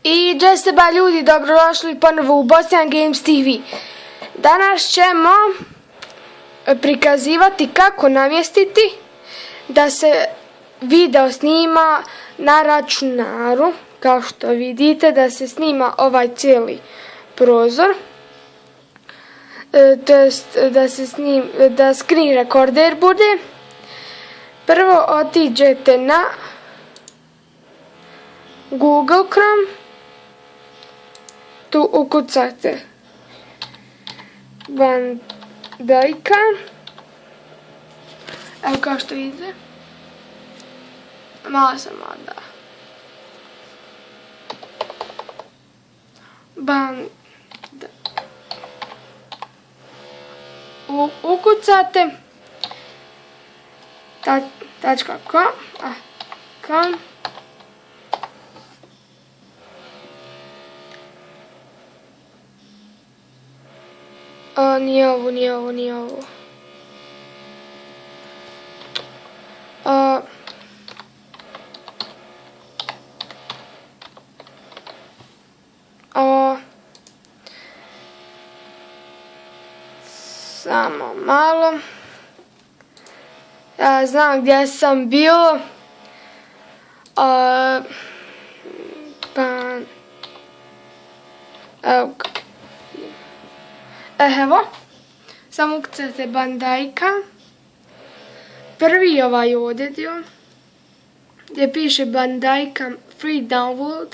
I džesteba ljudi, dobrodošli ponovo u Bosnian Games TV. Danas ćemo prikazivati kako namjestiti da se video snima na računaru. Kao što vidite, da se snima ovaj cijeli prozor. To jest da screen recorder bude. Prvo otiđete na Google Chrome. Tu ukucate Bandajka. Evo kao što vidite. Malo sam da. Ukucate .com. Nije ovo. Samo malo. Ja znam gdje sam bio. Evo. Samo ukucate Bandajka. Prvi ovaj ovdje dio. Gdje piše Bandajka Free Download.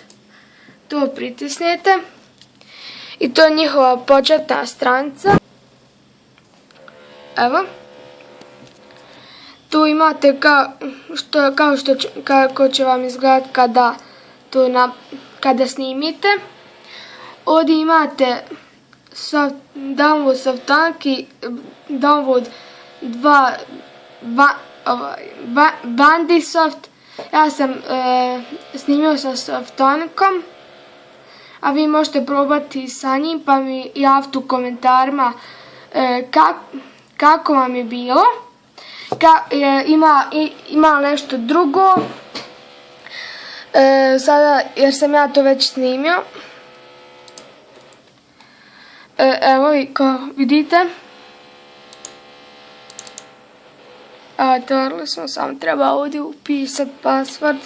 To pritisnete. I to je njihova početna stranica. Evo. Tu imate kako će vam izgledati kada snimite. Ovdje imate download softanak i download Bandisoft. Ja sam snimio sa softanikom, a vi možete probati sa njim, pa mi javite u komentarima kako vam je bilo. Ima nešto drugo sada, jer sam ja to već snimio. Evo kao vidite, otvorili smo, samo treba ovdje upisati password.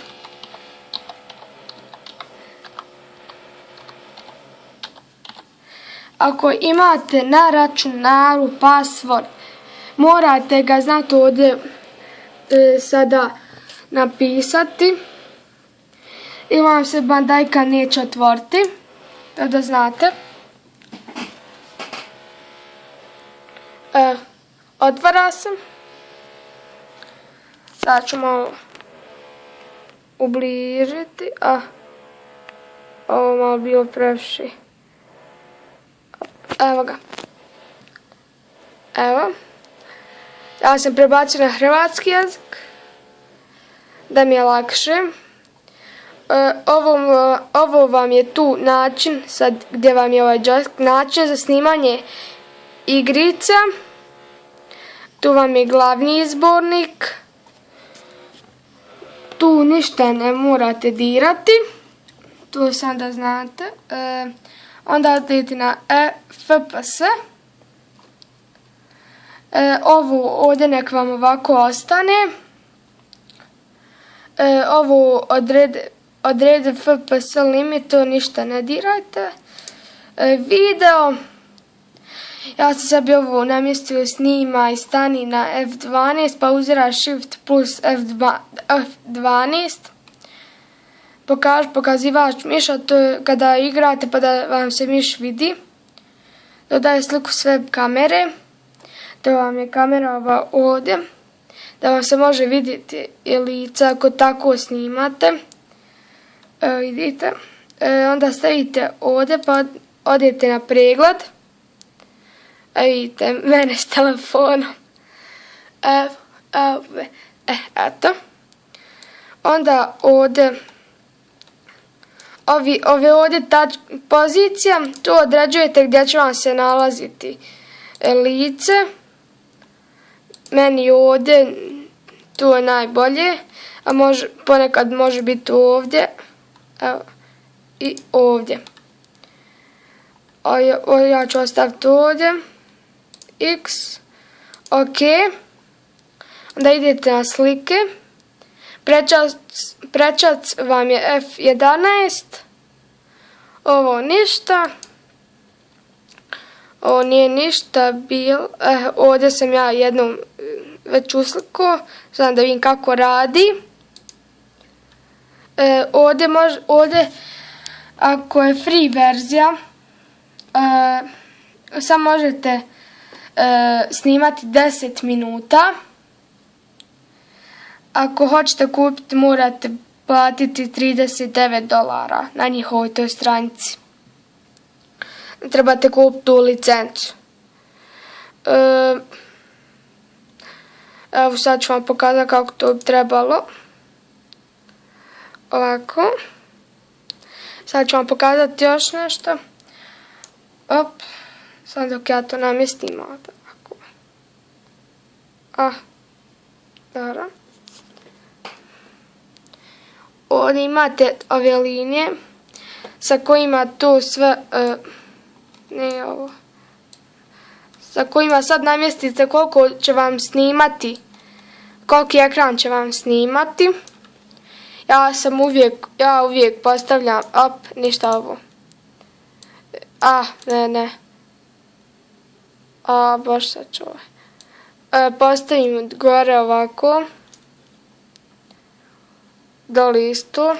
Ako imate na računaru password, morate ga znati ovdje sada napisati. I vam se Bandajka neće otvoriti, da znate. Otvara se. Sad ću malo ubližiti. Ovo malo bilo previše. Evo ga. Evo. Ja sam prebacio na hrvatski jezik, da mi je lakše. Ovo vam je tu način, sad gdje vam je ovaj joystick, način za snimanje igrica. Tu vam je glavni izbornik. Tu ništa ne morate dirati. Tu sam da znate. Onda odete na FPS. Ovo ovdje nek vam ovako ostane. Ovo odrede FPS limit, to ništa ne dirajte. Video. Ja sam sad ovo namjestio snima i stani na F12, pauzira Shift plus F12. Pokazivač miša, to je kada igrate pa da vam se miš vidi. Dodaje sliku s web kamere. To vam je kamera ova ovdje. Da vam se može vidjeti i lica ako tako snimate. Vidite. Onda stavite ovdje pa odete na pregled. Vidite mene s telefonom. Eto. Onda ovdje ove ovdje pozicija, tu određujete gdje će vam se nalaziti lice. Meni ovdje, tu je najbolje, a ponekad može biti ovdje. Evo, i ovdje. Ja ću ostaviti ovdje. X. Ok. Onda idete na slike. Prečac vam je F11. Ovo ništa. Ovo nije ništa bilo. Ovdje sam ja jednom već uslikao. Znam da vidim kako radi. Ovdje ako je free verzija, sad možete snimati 10 minuta. Ako hoćete kupiti, morate platiti $39 na njihovoj toj stranici. Trebate kupiti tu licencu. Evo sad ću vam pokazati kako to bi trebalo. Ovako. Sad ću vam pokazati još nešto. Op. Sad dok ja to namjestim ovako. Dobro. Ovdje imate ove linije sa kojima tu sve, ne ovo, sa kojima sad namjestite koliko će vam snimati, koliki ekran će vam snimati. Ja uvijek postavljam, ništa ovo. Ne. Baš sad ću ovaj. Postavim gore ovako. Doli isto.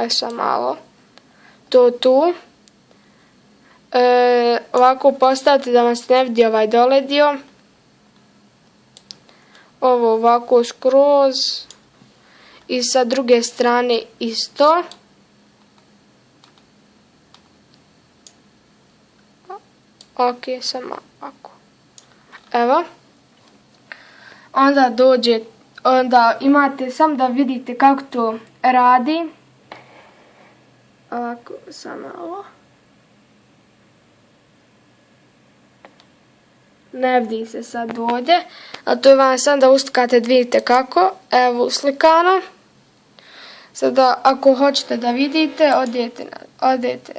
Sad malo. To tu. Ovako postavite da vam se ne vidi ovaj dole dio. Ovo ovako skroz. I sa druge strane isto. Ok, samo ovako. Evo. Onda imate samo da vidite kako to radi. Ovako, samo ovo. Ne vidi se sad ovdje. A to je vam sam da uslikate, da vidite kako. Evo uslikano. Sada ako hoćete da vidite, odete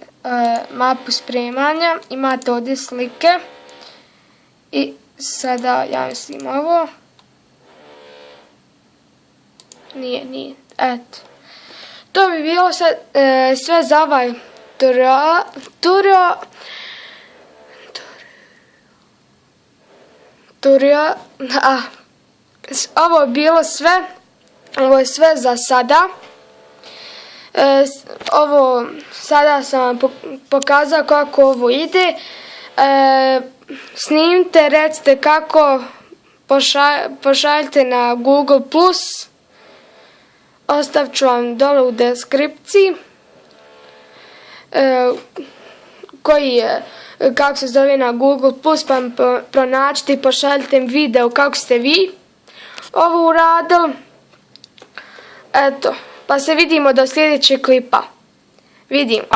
mapu spremanja. Imate ovdje slike. I sada ja mislim ovo. Nije. Eto. To bi bilo sve za ovaj ovo je bilo sve. Ovo je sve za sada. Ovo sada sam vam pokazao kako ovo ide. Snimite, recite kako, pošaljite na Google+. Ostavit ću vam dole u deskripciji koji je, kako se zove na Google+, pa pronađite i pošaljite mi video kako ste vi ovo uradili. Eto, pa se vidimo do sljedećeg klipa. Vidimo.